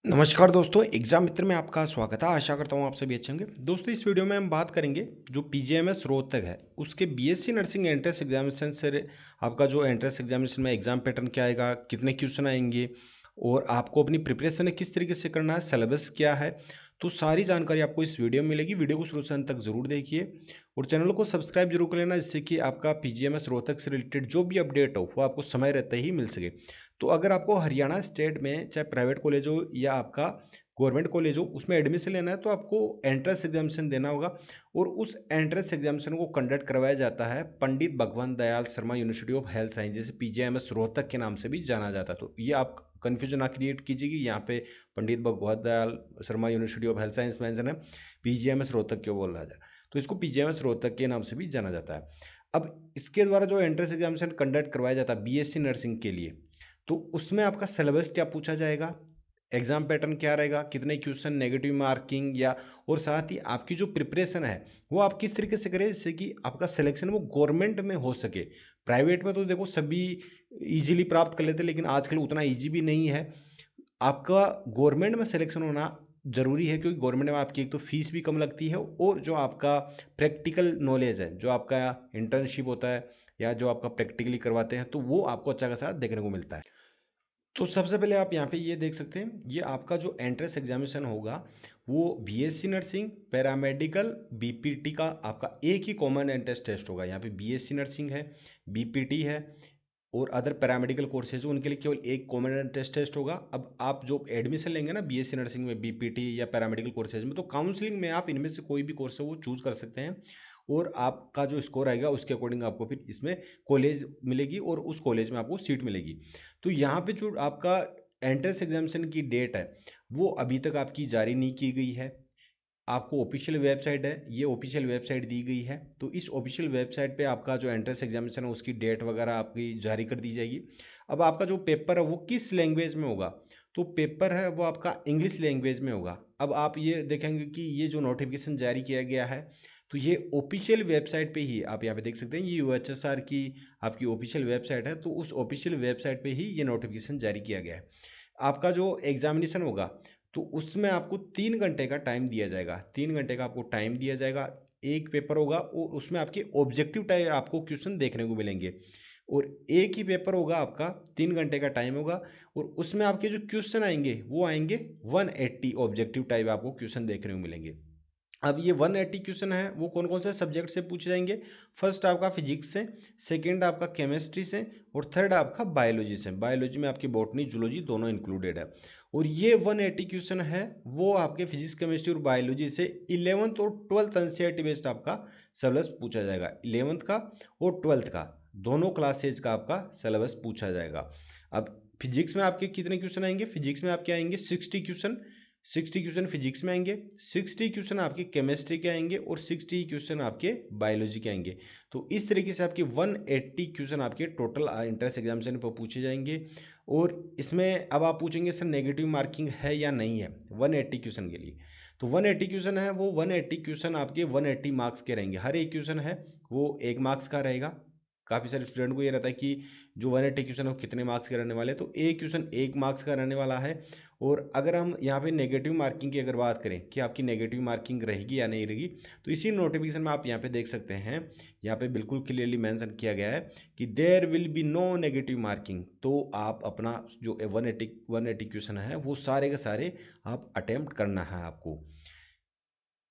नमस्कार दोस्तों, एग्जाम मित्र में आपका स्वागत है। आशा करता हूँ आप सभी अच्छे होंगे। दोस्तों इस वीडियो में हम बात करेंगे जो पीजीएमएस रोहतक है उसके बीएससी नर्सिंग एंट्रेंस एग्जामिनेशन से आपका जो एंट्रेंस एग्जामिनेशन में एग्जाम पैटर्न क्या आएगा, कितने क्वेश्चन आएंगे और आपको अपनी प्रिपरेशन किस तरीके से करना है, सिलेबस क्या है। तो सारी जानकारी आपको इस वीडियो में मिलेगी। वीडियो को शुरू से अंत तक जरूर देखिए और चैनल को सब्सक्राइब जरूर कर लेना, जिससे कि आपका पीजीएमएस रोहतक से रिलेटेड जो भी अपडेट हो वो आपको समय रहते ही मिल सके। तो अगर आपको हरियाणा स्टेट में चाहे प्राइवेट कॉलेज हो या आपका गवर्नमेंट कॉलेज हो उसमें एडमिशन लेना है तो आपको एंट्रेंस एग्जामिनेशन देना होगा और उस एंट्रेंस एग्जामिनेशन को कंडक्ट करवाया जाता है Pandit Bhagwant Dayal Sharma university of health science, जैसे पीजीआईएमएस रोहतक के नाम से भी जाना जाता है। तो ये आप कन्फ्यूजन ना क्रिएट कीजिएगी, यहाँ पे Pandit Bhagwant Dayal Sharma university of health science mention है, पीजीआईएमएस रोहतक क्यों बोला जाए, तो इसको पीजीआईएमएस रोहतक के नाम से भी जाना जाता है। अब इसके द्वारा जो एंट्रेंस एग्जामिनेशन कंडक्ट करवाया जाता है बीएससी नर्सिंग के लिए, तो उसमें आपका सिलेबस क्या पूछा जाएगा, एग्जाम पैटर्न क्या रहेगा, कितने क्वेश्चन, नेगेटिव मार्किंग या और साथ ही आपकी जो प्रिपरेशन है वो आप किस तरीके से करें जिससे कि आपका सिलेक्शन वो गवर्नमेंट में हो सके। प्राइवेट में तो देखो सभी इजीली प्राप्त कर लेते हैं, लेकिन आजकल उतना इजी भी नहीं है। आपका गवर्नमेंट में सिलेक्शन होना ज़रूरी है, क्योंकि गवर्नमेंट में आपकी एक तो फीस भी कम लगती है और जो आपका प्रैक्टिकल नॉलेज है, जो आपका इंटर्नशिप होता है या जो आपका प्रैक्टिकली करवाते हैं, तो वो आपको अच्छा खासा देखने को मिलता है। तो सबसे पहले आप यहाँ पे ये देख सकते हैं, ये आपका जो एंट्रेंस एग्जामिनेशन होगा वो बीएससी नर्सिंग, पैरामेडिकल, बीपीटी का आपका एक ही कॉमन एंट्रेंस टेस्ट होगा। यहाँ पे बीएससी नर्सिंग है, बीपीटी है और अदर पैरामेडिकल कोर्सेज उनके लिए केवल एक कॉमन एंट्रेंस टेस्ट होगा। अब आप जो एडमिशन लेंगे ना बीएससी नर्सिंग में, बीपीटी या पैरामेडिकल कोर्सेज में, तो काउंसलिंग में आप इनमें से कोई भी कोर्स है वो चूज कर सकते हैं और आपका जो स्कोर आएगा उसके अकॉर्डिंग आपको फिर इसमें कॉलेज मिलेगी और उस कॉलेज में आपको सीट मिलेगी। तो यहाँ पे जो आपका एंट्रेंस एग्जामिनेशन की डेट है वो अभी तक आपकी जारी नहीं की गई है। आपको ऑफिशियल वेबसाइट है, ये ऑफिशियल वेबसाइट दी गई है, तो इस ऑफिशियल वेबसाइट पे आपका जो एंट्रेंस एग्जामिनेशन है उसकी डेट वगैरह आपकी जारी कर दी जाएगी। अब आपका जो पेपर है वो किस लैंग्वेज में होगा, तो पेपर है वो आपका इंग्लिश लैंग्वेज में होगा। अब आप ये देखेंगे कि ये जो नोटिफिकेशन जारी किया गया है तो ये ऑफिशियल वेबसाइट पे ही आप यहाँ पे देख सकते हैं, ये यूएचएसआर की आपकी ऑफिशियल वेबसाइट है, तो उस ऑफिशियल वेबसाइट पे ही ये नोटिफिकेशन जारी किया गया है। आपका जो एग्जामिनेशन होगा तो उसमें आपको 3 घंटे का टाइम दिया जाएगा, 3 घंटे का आपको टाइम दिया जाएगा। एक पेपर होगा और उसमें आपके ऑब्जेक्टिव टाइप आपको क्वेश्चन देखने को मिलेंगे और एक ही पेपर होगा आपका, 3 घंटे का टाइम होगा और उसमें आपके जो क्वेश्चन आएंगे वो आएंगे 180 ऑब्जेक्टिव टाइप आपको क्वेश्चन देखने को मिलेंगे। अब ये 180 क्वेश्चन है वो कौन कौन से सब्जेक्ट से पूछे जाएंगे, फर्स्ट आपका फिजिक्स से, सेकंड आपका केमिस्ट्री से और थर्ड आपका बायोलॉजी से। बायोलॉजी में आपकी बॉटनी जूलॉजी दोनों इंक्लूडेड है। और ये 180 क्वेश्चन है वो आपके फिजिक्स केमिस्ट्री और बायोलॉजी से 11th और 12th एनसीईआरटी बेस्ड आपका सिलेबस पूछा जाएगा। 11th का और 12th का दोनों क्लासेज का आपका सिलेबस पूछा जाएगा। अब फिजिक्स में आपके कितने क्वेश्चन आएंगे, फिजिक्स में आपके आएंगे 60 क्वेश्चन, 60 क्वेश्चन फिजिक्स में आएंगे, 60 क्वेश्चन आपके केमिस्ट्री के आएंगे और 60 क्वेश्चन आपके बायोलॉजी के आएंगे। तो इस तरीके से आपके 180 क्वेश्चन आपके टोटल एंट्रेंस एग्जामिनेशन पर पूछे जाएंगे। और इसमें अब आप पूछेंगे सर नेगेटिव मार्किंग है या नहीं है 180 क्वेश्चन के लिए, तो 180 क्वेश्चन है वो 180 क्वेश्चन आपके 180 मार्क्स के रहेंगे। हर एक क्वेश्चन है वो 1 मार्क्स का रहेगा। काफ़ी सारे स्टूडेंट को ये रहता है कि जो 180 क्वेश्चन है वो कितने मार्क्स के रहने वाले हैं, तो एक क्वेश्चन 1 मार्क्स का रहने वाला है। और अगर हम यहाँ पे नेगेटिव मार्किंग की अगर बात करें कि आपकी नेगेटिव मार्किंग रहेगी या नहीं रहेगी, तो इसी नोटिफिकेशन में आप यहाँ पे देख सकते हैं, यहाँ पे बिल्कुल क्लियरली मेंशन किया गया है कि there will be no negative marking. तो आप अपना जो 180 क्वेश्चन है वो सारे के सारे आप अटेम्प्ट करना है आपको,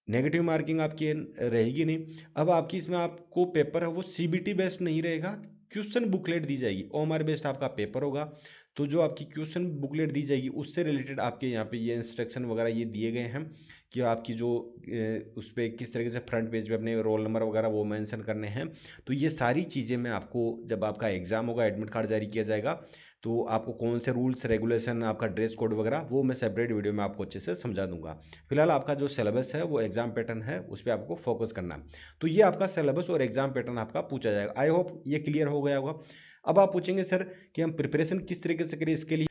नेगेटिव मार्किंग आपकी रहेगी नहीं। अब आपकी इसमें आपको पेपर है वो सीबीटी बेस्ड नहीं रहेगा, क्वेश्चन बुकलेट दी जाएगी, ओएमआर बेस्ड आपका पेपर होगा। तो जो आपकी क्वेश्चन बुकलेट दी जाएगी उससे रिलेटेड आपके यहाँ पे ये इंस्ट्रक्शन वगैरह ये दिए गए हैं कि आपकी जो उस पर किस तरीके से फ्रंट पेज पे अपने रोल नंबर वगैरह वो मेंशन करने हैं। तो ये सारी चीज़ें मैं आपको जब आपका एग्ज़ाम होगा, एडमिट कार्ड जारी किया जाएगा, तो आपको कौन से रूल्स रेगुलेशन, आपका ड्रेस कोड वगैरह वो मैं सेपरेट वीडियो में आपको अच्छे से समझा दूंगा। फिलहाल आपका जो सिलेबस है वो एग्जाम पैटर्न है उस पर आपको फोकस करना है। तो ये आपका सिलेबस और एग्जाम पैटर्न आपका पूछा जाएगा। आई होप ये क्लियर हो गया होगा। अब आप पूछेंगे सर कि हम प्रिपरेशन किस तरीके से करें इसके लिए,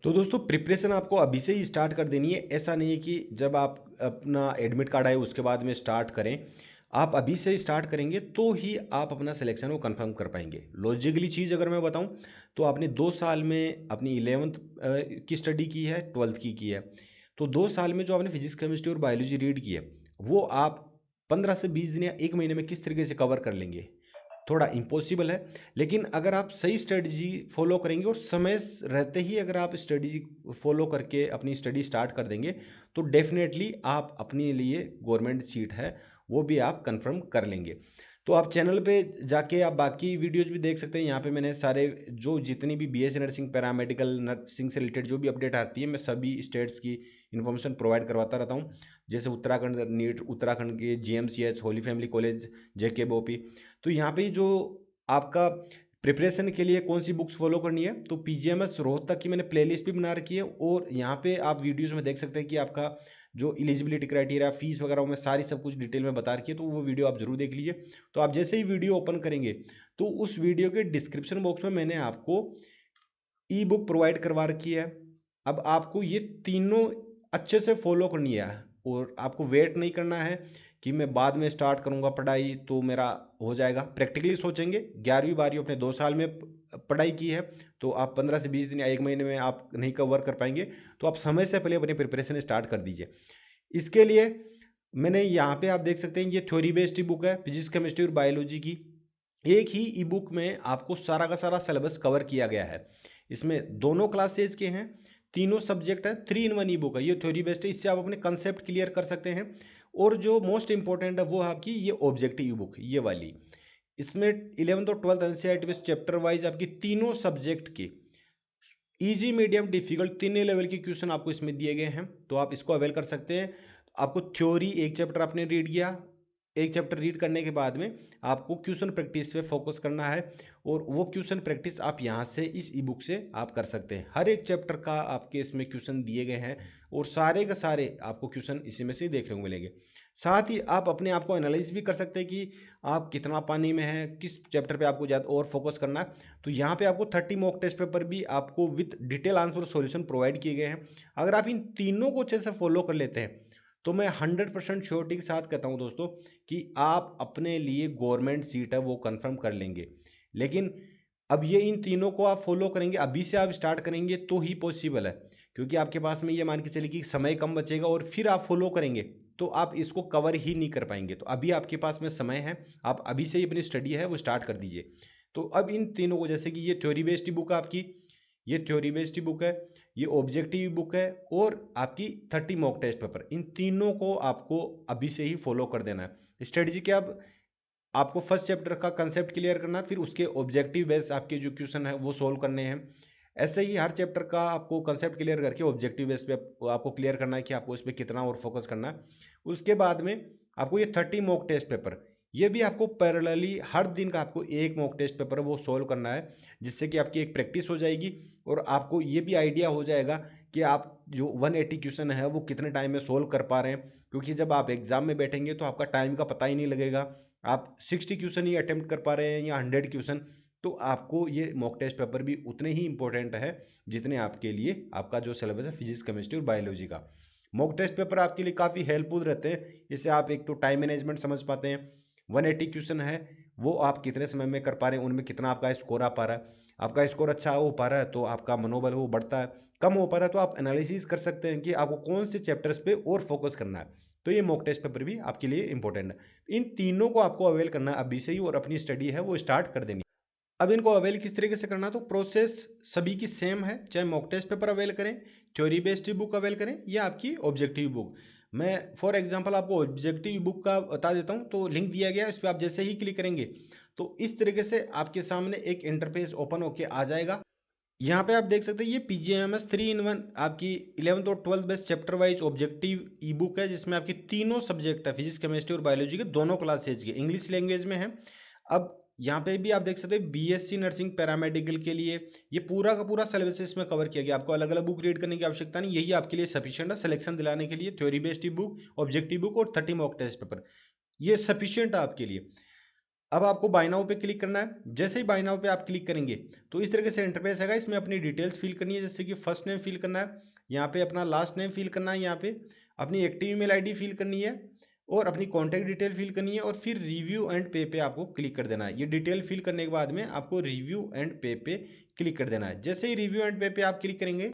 तो दोस्तों प्रिपरेशन आपको अभी से ही स्टार्ट कर देनी है। ऐसा नहीं है कि जब आप अपना एडमिट कार्ड आए उसके बाद में स्टार्ट करें। आप अभी से स्टार्ट करेंगे तो ही आप अपना सिलेक्शन को कंफर्म कर पाएंगे। लॉजिकली चीज़ अगर मैं बताऊं तो आपने 2 साल में अपनी 11th की स्टडी की है, 12th की है। तो 2 साल में जो आपने फिजिक्स केमिस्ट्री और बायोलॉजी रीड की है वो आप 15 से 20 दिन या 1 महीने में किस तरीके से कवर कर लेंगे, थोड़ा इम्पॉसिबल है। लेकिन अगर आप सही स्ट्रेटजी फॉलो करेंगे और समय रहते ही अगर आप स्टडी फॉलो करके अपनी स्टडी स्टार्ट कर देंगे तो डेफिनेटली आप अपने लिए गवर्नमेंट सीट है वो भी आप कंफर्म कर लेंगे। तो आप चैनल पे जाके आप बाकी वीडियोज भी देख सकते हैं। यहाँ पे मैंने सारे जो जितनी भी बीएससी नर्सिंग, पैरामेडिकल नर्सिंग से रिलेटेड जो भी अपडेट आती है मैं सभी स्टेट्स की इन्फॉर्मेशन प्रोवाइड करवाता रहता हूँ। जैसे उत्तराखंड नीट, उत्तराखंड के जीएमसीएच, होली फैमिली कॉलेज, जेके बोपी। तो यहाँ पे जो आपका प्रिपरेशन के लिए कौन सी बुक्स फॉलो करनी है, तो पीजीएमएस रोहतक की मैंने प्लेलिस्ट भी बना रखी है और यहाँ पे आप वीडियोस में देख सकते हैं कि आपका जो एलिजिबिलिटी क्राइटेरिया, फीस वगैरह में सारी सब कुछ डिटेल में बता रखी है। तो वो वीडियो आप जरूर देख लीजिए। तो आप जैसे ही वीडियो ओपन करेंगे तो उस वीडियो के डिस्क्रिप्शन बॉक्स में मैंने आपको ई बुक प्रोवाइड करवा रखी है। अब आपको ये तीनों अच्छे से फॉलो करनी है और आपको वेट नहीं करना है कि मैं बाद में स्टार्ट करूंगा पढ़ाई तो मेरा हो जाएगा। प्रैक्टिकली सोचेंगे, 11वीं 12वीं अपने 2 साल में पढ़ाई की है तो आप 15 से 20 दिन या 1 महीने में आप नहीं कवर कर पाएंगे। तो आप समय से पहले अपनी प्रिपरेशन स्टार्ट कर दीजिए। इसके लिए मैंने यहाँ पे आप देख सकते हैं ये थ्योरी बेस्ड ई बुक है फिजिक्स केमिस्ट्री और बायोलॉजी की। एक ही ई बुक में आपको सारा का सारा सिलेबस कवर किया गया है। इसमें दोनों क्लासेज के हैं, तीनों सब्जेक्ट हैं, 3 in 1 ई बुक है। ये थ्योरी बेस्ड है, इससे आप अपने कंसेप्ट क्लियर कर सकते हैं। और जो मोस्ट इंपॉर्टेंट है वो आपकी ये ऑब्जेक्टिव ई बुक, ये वाली। इसमें 11th और 12th NCERT based chapter wise आपकी तीनों सब्जेक्ट की इजी, मीडियम, डिफिकल्ट तीनों लेवल के क्वेश्चन आपको इसमें दिए गए हैं। तो आप इसको अवेल कर सकते हैं। आपको थ्योरी एक चैप्टर आपने रीड किया, एक चैप्टर रीड करने के बाद में आपको क्वेश्चन प्रैक्टिस पे फोकस करना है और वो क्वेश्चन प्रैक्टिस आप यहाँ से इस ई बुक से आप कर सकते हैं। हर एक चैप्टर का आपके इसमें क्वेश्चन दिए गए हैं और सारे के सारे आपको क्वेश्चन इसी में से देखने को मिलेंगे। साथ ही आप अपने आप को एनालाइज भी कर सकते हैं कि आप कितना पानी में हैं, किस चैप्टर पे आपको ज़्यादा और फोकस करना है। तो यहाँ पे आपको 30 मॉक टेस्ट पेपर भी आपको विथ डिटेल आंसर और सॉल्यूशन प्रोवाइड किए गए हैं। अगर आप इन तीनों को अच्छे से फॉलो कर लेते हैं तो मैं 100% श्योरिटी के साथ कहता हूँ दोस्तों कि आप अपने लिए गवर्नमेंट सीट है वो कंफर्म कर लेंगे। लेकिन अब ये इन तीनों को आप फॉलो करेंगे, अभी से आप स्टार्ट करेंगे तो ही पॉसिबल है। क्योंकि आपके पास में ये मान के चलिए कि समय कम बचेगा और फिर आप फॉलो करेंगे तो आप इसको कवर ही नहीं कर पाएंगे। तो अभी आपके पास में समय है, आप अभी से ही अपनी स्टडी है वो स्टार्ट कर दीजिए। तो अब इन तीनों को, जैसे कि ये थ्योरी बेस्ड बुक है आपकी, ये थ्योरी बेस्ड बुक है, ये ऑब्जेक्टिव बुक है और आपकी 30 मॉक टेस्ट पेपर, इन तीनों को आपको अभी से ही फॉलो कर देना है। स्ट्रेटजी क्या, अब आपको फर्स्ट चैप्टर का कंसेप्ट क्लियर करना है, फिर उसके ऑब्जेक्टिव बेस आपके जो क्वेश्चन है वो सोल्व करने हैं। ऐसे ही हर चैप्टर का आपको कंसेप्ट क्लियर करके ऑब्जेक्टिव बेस पे आपको क्लियर करना है कि आपको इस पर कितना और फोकस करना है। उसके बाद में आपको ये 30 मॉक टेस्ट पेपर, ये भी आपको पैरेलली हर दिन का आपको एक मॉक टेस्ट पेपर वो सोल्व करना है, जिससे कि आपकी एक प्रैक्टिस हो जाएगी और आपको ये भी आइडिया हो जाएगा कि आप जो 180 क्वेश्चन है वो कितने टाइम में सोल्व कर पा रहे हैं। क्योंकि जब आप एग्जाम में बैठेंगे तो आपका टाइम का पता ही नहीं लगेगा, आप 60 क्वेश्चन ही अटेम्प्ट कर पा रहे हैं या 100 क्वेश्चन। तो आपको ये मॉक टेस्ट पेपर भी उतने ही इंपॉर्टेंट है जितने आपके लिए आपका जो सिलेबस है फिजिक्स, केमिस्ट्री और बायोलॉजी का। मॉक टेस्ट पेपर आपके लिए काफ़ी हेल्पफुल रहते हैं। इससे आप एक तो टाइम मैनेजमेंट समझ पाते हैं, 180 क्वेश्चन है वो आप कितने समय में कर पा रहे हैं, उनमें कितना आपका स्कोर आ पा रहा है। आपका स्कोर अच्छा हो पा रहा है तो आपका मनोबल वो बढ़ता है, कम हो पा रहा है तो आप एनालिसिस कर सकते हैं कि आपको कौन से चैप्टर्स पे और फोकस करना है। तो ये मॉक टेस्ट पेपर भी आपके लिए इंपॉर्टेंट है। इन तीनों को आपको अवेल करना है अभी से ही और अपनी स्टडी है वो स्टार्ट कर देनी है। अब इनको अवेल किस तरीके से करना है, तो प्रोसेस सभी की सेम है, चाहे मॉक टेस्ट पेपर अवेल करें, थ्योरी बेस्ड बुक अवेल करें या आपकी ऑब्जेक्टिव बुक। मैं फॉर एग्जांपल आपको ऑब्जेक्टिव बुक का बता देता हूं। तो लिंक दिया गया है, इस पर आप जैसे ही क्लिक करेंगे तो इस तरीके से आपके सामने एक इंटरफेस ओपन होके आ जाएगा। यहाँ पे आप देख सकते हैं ये पीजीएमएस 3 in 1 आपकी 11th और 12th best chapter wise objective ई बुक है, जिसमें आपकी तीनों सब्जेक्ट है फिजिक्स, केमिस्ट्री और बायोलॉजी के दोनों क्लासेज के इंग्लिश लैंग्वेज में है। अब यहाँ पे भी आप देख सकते हैं बीएससी नर्सिंग पैरामेडिकल के लिए ये पूरा का पूरा सिलेबस इसमें कवर किया गया। आपको अलग अलग बुक रीड करने की आवश्यकता नहीं, यही आपके लिए सफिशिएंट है सिलेक्शन दिलाने के लिए। Theory based book, objective book और 30 मॉक टेस्ट पेपर, ये सफिशिएंट है आपके लिए। अब आपको बाय नाउ पे क्लिक करना है। जैसे ही बाय नाउ पे आप क्लिक करेंगे तो इस तरीके से इंटरफेस आएगा। इसमें अपनी डिटेल्स फिल करनी है, जैसे कि फर्स्ट नेम फिल करना है, यहाँ पे अपना लास्ट नेम फिल करना है, यहाँ पे अपनी एक्टिव ईमेल आईडी फिल करनी है और अपनी कॉन्टैक्ट डिटेल फिल करनी है और फिर रिव्यू एंड पे पे आपको क्लिक कर देना है। ये डिटेल फिल करने के बाद में आपको रिव्यू एंड पे पे क्लिक कर देना है। जैसे ही रिव्यू एंड पे पे आप क्लिक करेंगे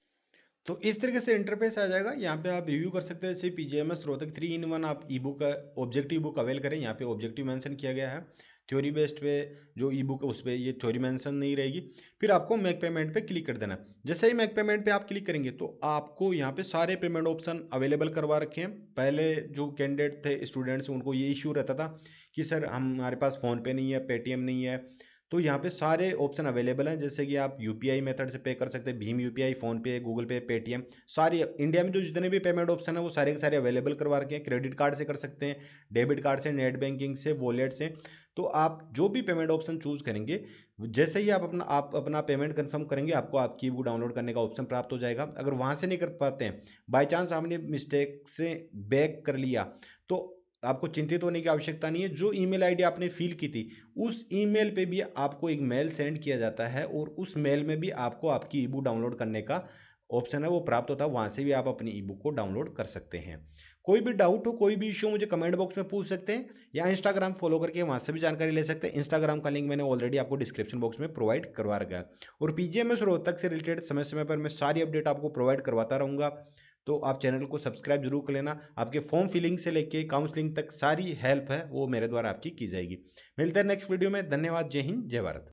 तो इस तरीके से इंटरफेस आ जाएगा। यहाँ पे आप रिव्यू कर सकते हैं। जैसे पीजीएमएस रोहतक 3 in 1 आप ई बुक ऑब्जेक्टिव बुक अवेल करें। यहाँ पे ऑब्जेक्टिव मेंशन किया गया है। थ्योरी बेस्ड पे जो ई बुक है उस पर ये थ्योरी मेंशन नहीं रहेगी। फिर आपको मेक पेमेंट पे क्लिक कर देना। जैसे ही मेक पेमेंट पे आप क्लिक करेंगे तो आपको यहाँ पे सारे पेमेंट ऑप्शन अवेलेबल करवा रखे हैं। पहले जो कैंडिडेट थे स्टूडेंट्स उनको ये इश्यू रहता था कि सर हमारे पास फ़ोनपे नहीं है, पेटीएम नहीं है। तो यहाँ पे सारे ऑप्शन अवेलेबल हैं। जैसे कि आप यूपीआई मेथड से पे कर सकते हैं, भीम यूपीआई, फ़ोनपे, गूगल पे, पेटीएम। सारी इंडिया में जो जितने भी पेमेंट ऑप्शन है वो सारे के सारे अवेलेबल करवा रखे हैं। क्रेडिट कार्ड से कर सकते हैं, डेबिट कार्ड से, नेट बैंकिंग से, वॉलेट से। तो आप जो भी पेमेंट ऑप्शन चूज़ करेंगे, जैसे ही आप अपना पेमेंट कंफर्म करेंगे आपको आपकी ई बुक डाउनलोड करने का ऑप्शन प्राप्त हो जाएगा। अगर वहाँ से नहीं कर पाते हैं, बाई चांस आपने मिस्टेक से बैक कर लिया, तो आपको चिंतित होने की आवश्यकता नहीं है। जो ईमेल आईडी आपने फिल की थी उस ईमेल पे भी आपको एक मेल सेंड किया जाता है और उस मेल में भी आपको आपकी ई बुक डाउनलोड करने का ऑप्शन है वो प्राप्त होता है। वहाँ से भी आप अपनी ई बुक को डाउनलोड कर सकते हैं। कोई भी डाउट हो, कोई भी इशू, मुझे कमेंट बॉक्स में पूछ सकते हैं या इंस्टाग्राम फॉलो करके वहाँ से भी जानकारी ले सकते हैं। इंस्टाग्राम का लिंक मैंने ऑलरेडी आपको डिस्क्रिप्शन बॉक्स में प्रोवाइड करवा रखा है। और पीजीएमएस रोहतक से रिलेटेड समय समय पर मैं सारी अपडेट आपको प्रोवाइड करवाता रहूँगा। तो आप चैनल को सब्सक्राइब जरूर कर लेना। आपके फॉर्म फिलिंग से लेके काउंसलिंग तक सारी हेल्प है वो मेरे द्वारा आपकी की जाएगी। मिलते हैं नेक्स्ट वीडियो में। धन्यवाद। जय हिंद, जय भारत।